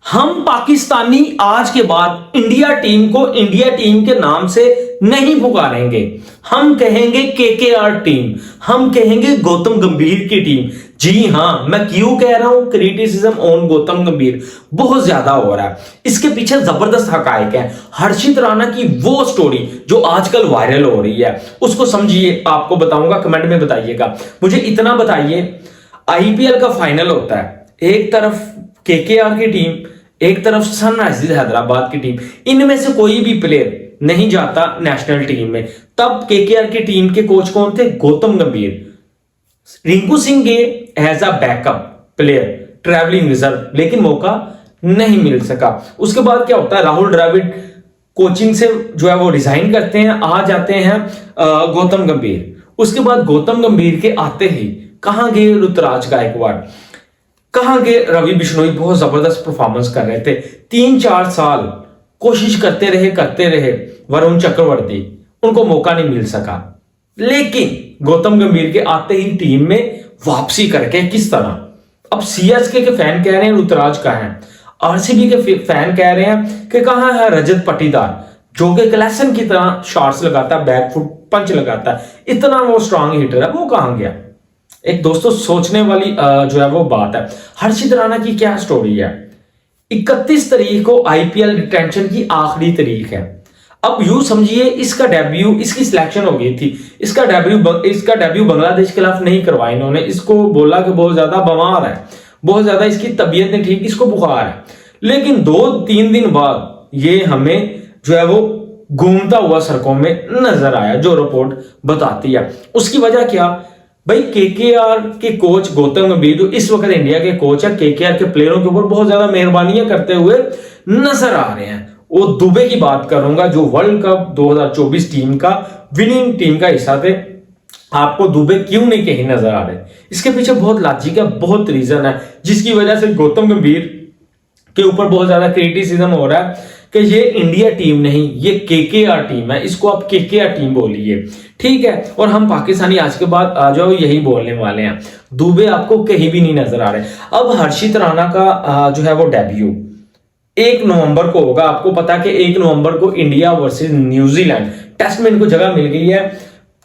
हम पाकिस्तानी आज के बाद इंडिया टीम को इंडिया टीम के नाम से नहीं पुकारेंगे। हम कहेंगे केकेआर टीम, हम कहेंगे गौतम गंभीर की टीम। जी हां, मैं क्यों कह रहा हूं क्रिटिसिज्म ऑन गौतम गंभीर बहुत ज्यादा हो रहा है। इसके पीछे जबरदस्त हकायक है। हर्षित राणा की वो स्टोरी जो आजकल वायरल हो रही है उसको समझिए, आपको बताऊंगा, कमेंट में बताइएगा। मुझे इतना बताइए, आईपीएल का फाइनल होता है, एक तरफ केकेआर की टीम, एक तरफ सनराइजर्स हैदराबाद की टीम, इनमें से कोई भी प्लेयर नहीं जाता नेशनल टीम में। तब केकेआर की टीम के कोच कौन थे? गौतम गंभीर। रिंकू सिंह गे as a backup player, travelling reserve, लेकिन मौका नहीं मिल सका। उसके बाद क्या होता है, राहुल द्रविड़ कोचिंग से जो है वो रिजाइन करते हैं, आ जाते हैं गौतम गंभीर। उसके बाद गौतम गंभीर के आते ही कहां गए ऋतुराज गायकवाड़, कहां गए रवि बिश्नोई, बहुत जबरदस्त परफॉर्मेंस कर रहे थे। 3-4 साल कोशिश करते रहे वरुण चक्रवर्ती, उनको मौका नहीं मिल सका। लेकिन गौतम गंभीर के आते ही टीम में वापसी करके किस तरह, अब सीएसके के फैन कह रहे हैं ऋतुराज कहां है, आरसीबी के फैन कह रहे हैं कि कहां है रजत पाटीदार, जो कि क्लैसन की तरह शॉट्स लगाता है, बैकफुट पंच लगाता है, इतना वो स्ट्रांग हिटर है, वो कहां गया। एक दोस्तों सोचने वाली जो है वो बात है। हर्षित राणा की क्या स्टोरी है? 31 तारीख को आईपीएल रिटेंशन की आखिरी तारीख है। अब यूं समझिए, इसका डेब्यू, इसकी सिलेक्शन हो गई थी, इसका डेब्यू बांग्लादेश के खिलाफ नहीं करवाया इन्होंने। इसको बोला कि बहुत ज्यादा बीमार है, बहुत ज्यादा इसकी तबीयत नहीं ठीक, इसको बुखार है। लेकिन 2-3 दिन बाद ये हमें जो है वो घूमता हुआ सड़कों में नजर आया, जो रिपोर्ट बताती है। उसकी वजह क्या भाई, केकेआर के कोच गौतम गंभीर जो इस वक्त इंडिया के कोच है, केकेआर के प्लेयरों के ऊपर बहुत ज्यादा मेहरबानियां करते हुए नजर आ रहे हैं। वो दुबे की बात करूंगा, जो वर्ल्ड कप 2024 टीम का विनिंग टीम का हिस्सा थे। आपको दुबे क्यों नहीं कहीं नजर आ रहे? इसके पीछे बहुत लॉजिक है, बहुत रीजन है, जिसकी वजह से गौतम गंभीर के ऊपर बहुत ज्यादा क्रिटिसिज्म हो रहा है कि ये इंडिया टीम नहीं, ये केकेआर टीम है, इसको आप केकेआर टीम बोलिए, ठीक है। और हम पाकिस्तानी आज के बाद आ जाओ यही बोलने वाले हैं। दुबे आपको कहीं भी नहीं नजर आ रहे। अब हर्षित राणा का जो है वो डेब्यू 1 नवंबर को होगा। आपको पता है कि 1 नवंबर को इंडिया वर्सेस न्यूजीलैंड टेस्ट में इनको जगह मिल गई है,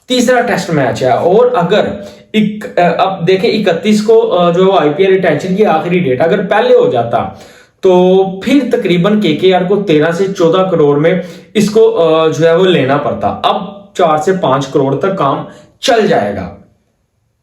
तीसरा टेस्ट मैच है। और अगर अब देखें 31 को जो आईपीएल रिटेंशन की आखिरी डेट अगर पहले हो जाता तो फिर तकरीबन केकेआर को 13 से 14 करोड़ में इसको जो है वो लेना पड़ता। अब 4 से 5 करोड़ तक काम चल जाएगा।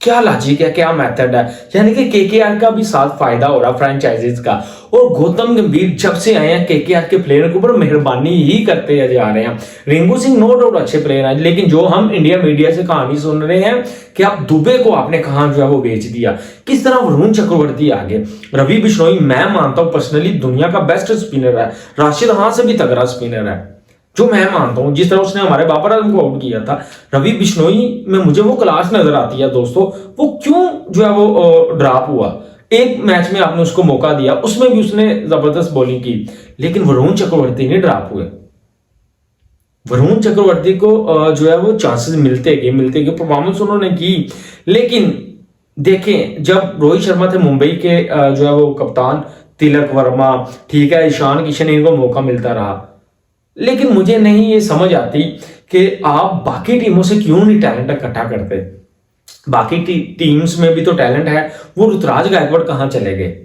क्या लॉजिक है, क्या मेथड है? यानी कि केकेआर का भी साथ फायदा हो रहा फ्रेंचाइजीज का। और गौतम गंभीर जब से आए हैं केकेआर के प्लेयर के ऊपर मेहरबानी ही करते जा रहे हैं। रिंकू सिंह नो डाउट अच्छे प्लेयर हैं, लेकिन जो हम इंडिया मीडिया से कहानी सुन रहे हैं कि आप दुबे को आपने कहां जो है वो बेच दिया, किस तरह वरुण चक्रवर्ती आगे, रवि बिश्नोई मैं मानता हूं पर्सनली दुनिया का बेस्ट स्पिनर है, राशिद खान से भी तगड़ा स्पिनर है, जो मैं मानता हूं। जिस तरह उसने हमारे बाबर आजम को आउट किया था, रवि बिश्नोई में मुझे वो क्लास नजर आती है दोस्तों। वो क्यों जो है वो ड्रॉप हुआ? एक मैच में आपने उसको मौका दिया, उसमें भी उसने जबरदस्त बॉलिंग की, लेकिन वरुण चक्रवर्ती ने ड्रॉप हुए। वरुण चक्रवर्ती को जो है वो चांसेस मिलते गए, परफॉर्मेंस उन्होंने की। लेकिन देखें, जब रोहित शर्मा थे मुंबई के जो है वो कप्तान, तिलक वर्मा, ठीक है, ईशान किशन, इनको मौका मिलता रहा। लेकिन मुझे नहीं ये समझ आती कि आप बाकी टीमों से क्यों नहीं टैलेंट इकट्ठा करते। बाकी टीम्स में भी तो टैलेंट है, वो ऋतुराज गायकवाड़ कहां चले गए?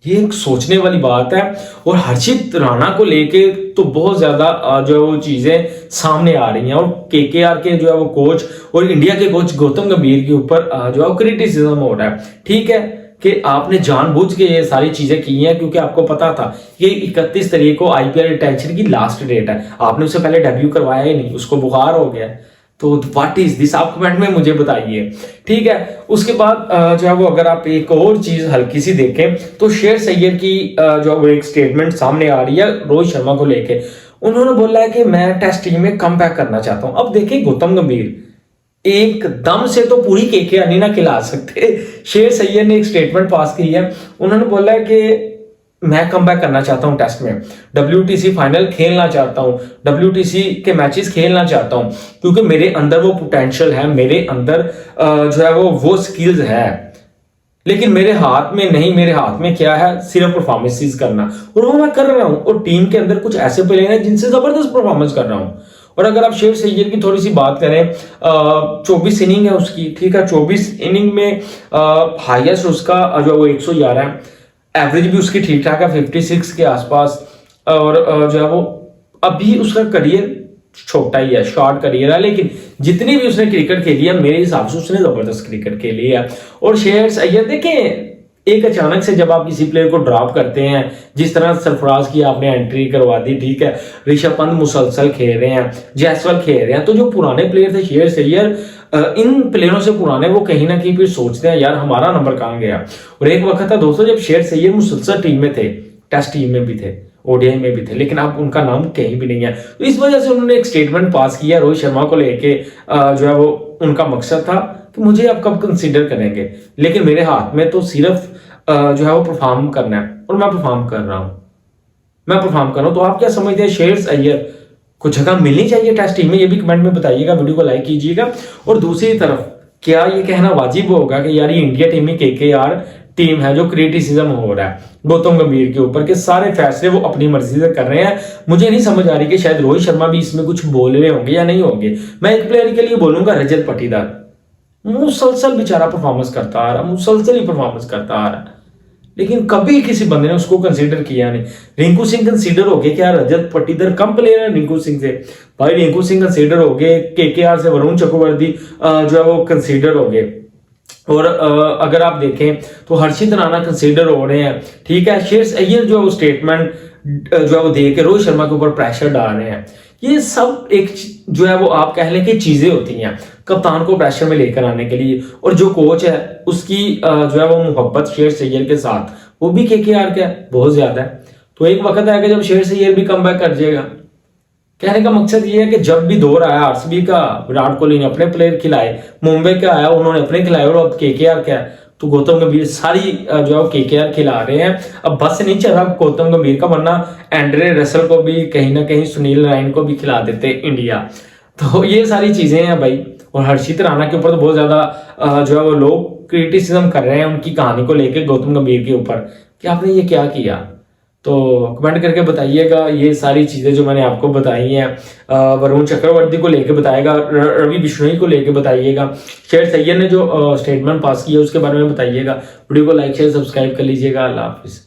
ये एक सोचने वाली बात है। और हर्षित राणा को लेके तो बहुत ज्यादा जो है वो चीजें सामने आ रही हैं। और केकेआर के जो है वो कोच और इंडिया के कोच गौतम गंभीर के ऊपर जो है वो क्रिटिसिज्म हो रहा है। ठीक है कि आपने जानबूझ के ये सारी चीजें की हैं, क्योंकि आपको पता था ये 31 तारीख को आईपीएल रिटेंशन की लास्ट डेट है। आपने उससे पहले डेब्यू करवाया ही नहीं, उसको बुखार हो गया। तो व्हाट इज दिस, आप कमेंट में मुझे बताइए, ठीक है। उसके बाद जो है वो अगर आप एक और चीज हल्की सी देखें तो शेर सैयद की जो है वो एक स्टेटमेंट सामने आ रही है रोहित शर्मा को लेके। उन्होंने बोला है कि मैं टेस्ट टीम में कम बैक करना चाहता हूं। अब देखिए गौतम गंभीर एकदम से तो पूरी केकेआर नहीं ना खिला सकते। शेर सैयद ने एक स्टेटमेंट पास की है, उन्होंने बोला है कि मैं कम बैक करना चाहता हूं टेस्ट में, WTC फाइनल खेलना चाहता हूं, WTC के मैचेस खेलना चाहता हूं, क्योंकि मेरे अंदर वो पोटेंशियल है, मेरे अंदर जो है वो स्किल्स है। लेकिन मेरे हाथ में नहीं, मेरे हाथ में क्या है, सिर्फ परफॉर्मेंसेस करना, और वो मैं कर रहा हूं। और टीम के अंदर कुछ ऐसे प्लेयर हैं जिनसे जबरदस्त परफॉर्मेंस कर रहा हूं। और अगर आप शेर सैयद की थोड़ी सी बात करें, 24 इनिंग है उसकी, ठीक है, 24 इनिंग में हाईएस्ट उसका जो है वो 111 है, एवरेज भी उसकी ठीक ठाक है 56 के आसपास। और जो है वो अभी उसका करियर छोटा ही है, शॉर्ट करियर है, लेकिन जितनी भी उसने क्रिकेट खेली है मेरे हिसाब से उसने जबरदस्त क्रिकेट खेली है। और शेर सैयद देखें, एक अचानक से जब आप किसी प्लेयर को ड्रॉप करते हैं, जिस तरह सरफराज की आपने एंट्री करवा दी, ठीक है, ऋषभ पंत मुसलसल खेल रहे हैं, जायसवाल खेल रहे हैं, तो जो पुराने प्लेयर थे शेर सैयद, इन प्लेयरों से पुराने, वो कहीं ना कहीं फिर सोचते हैं यार हमारा नंबर कहां गया। और एक वक्त था दोस्तों जब शेर सैयद मुसलसल टीम में थे, टेस्ट टीम में भी थे, ओडीआई में भी थे, लेकिन अब उनका नाम कहीं भी नहीं है। तो इस वजह से उन्होंने एक स्टेटमेंट पास किया रोहित शर्मा को लेके, जो है वो उनका मकसद था कि मुझे आप कब कंसीडर करेंगे, लेकिन मेरे हाथ में तो सिर्फ जो है वो परफॉर्म करना है, और मैं परफॉर्म कर रहा हूं। तो आप क्या समझते हैं, शेर सैयद को जगह मिलनी चाहिए टेस्ट टीम में? ये भी कमेंट में बताइएगा, वीडियो को लाइक कीजिएगा। और दूसरी तरफ क्या ये कहना वाजिब होगा कि यार ये इंडिया टीम में केकेआर टीम है जो क्रिटिसिज्म हो रहा है गौतम गंभीर के ऊपर, के सारे फैसले वो अपनी मर्जी से कर रहे हैं? मुझे नहीं समझ आ रही कि शायद रोहित शर्मा भी इसमें कुछ बोल रहे होंगे या नहीं होंगे। मैं एक प्लेयर के लिए बोलूंगा, रजत पाटीदार, मुसलसल बेचारा परफॉर्मेंस करता आ रहा, मुसलसल ही परफॉर्मेंस करता आ रहा, लेकिन कभी किसी बंदे ने उसको कंसीडर किया नहीं। रिंकू सिंह कंसीडर हो गए, क्या रजत पाटीदार कम प्लेयर है रिंकू सिंह से? भाई रिंकू सिंह कंसीडर हो गए, केकेआर से वरुण चक्रवर्ती जो है वो कंसीडर हो गए। और अगर आप देखें तो हर्षित राणा कंसीडर हो रहे हैं, ठीक है। शेर सैयद जो है वो स्टेटमेंट जो है वो दे के रोहित शर्मा के ऊपर प्रेशर डाल रहे हैं। ये सब एक जो है वो आप कह लें कि चीजें होती हैं कप्तान को प्रेशर में लेकर आने के लिए। और जो कोच है उसकी जो है वो मोहब्बत शेर सैयद के साथ वो भी केकेआर का बहुत ज्यादा है। तो एक वक्त आएगा जब शेर सैयद भी कमबैक कर जाएगा। कहने का मकसद ये है कि जब भी दौर आया आरसीबी का, विराट कोहली ने अपने प्लेयर खिलाए, मुंबई का आया उन्होंने अपने खिलाए, और अब केकेआर का है तो गौतम गंभीर सारी जो है केकेआर खिला रहे हैं। अब बस नहीं चल रहा गौतम गंभीर का, वरना एंड्रे रसल को भी कहीं ना कहीं, सुनील नारायण को भी खिला देते इंडिया। तो ये सारी चीजें हैं भाई। और हर्षित राणा के ऊपर तो बहुत ज्यादा जो है वो लोग क्रिटिसिज्म कर रहे हैं उनकी कहानी को लेकर गौतम गंभीर के ऊपर कि आपने ये क्या किया। तो कमेंट करके बताइएगा। ये सारी चीजें जो मैंने आपको बताई हैं, वरुण चक्रवर्ती को लेके बताइएगा, रवि बिश्नोई को लेके बताइएगा, शेर सैयद ने जो स्टेटमेंट पास किया उसके बारे में बताइएगा। वीडियो को लाइक शेयर सब्सक्राइब कर लीजिएगा। अल्लाह हाफिज।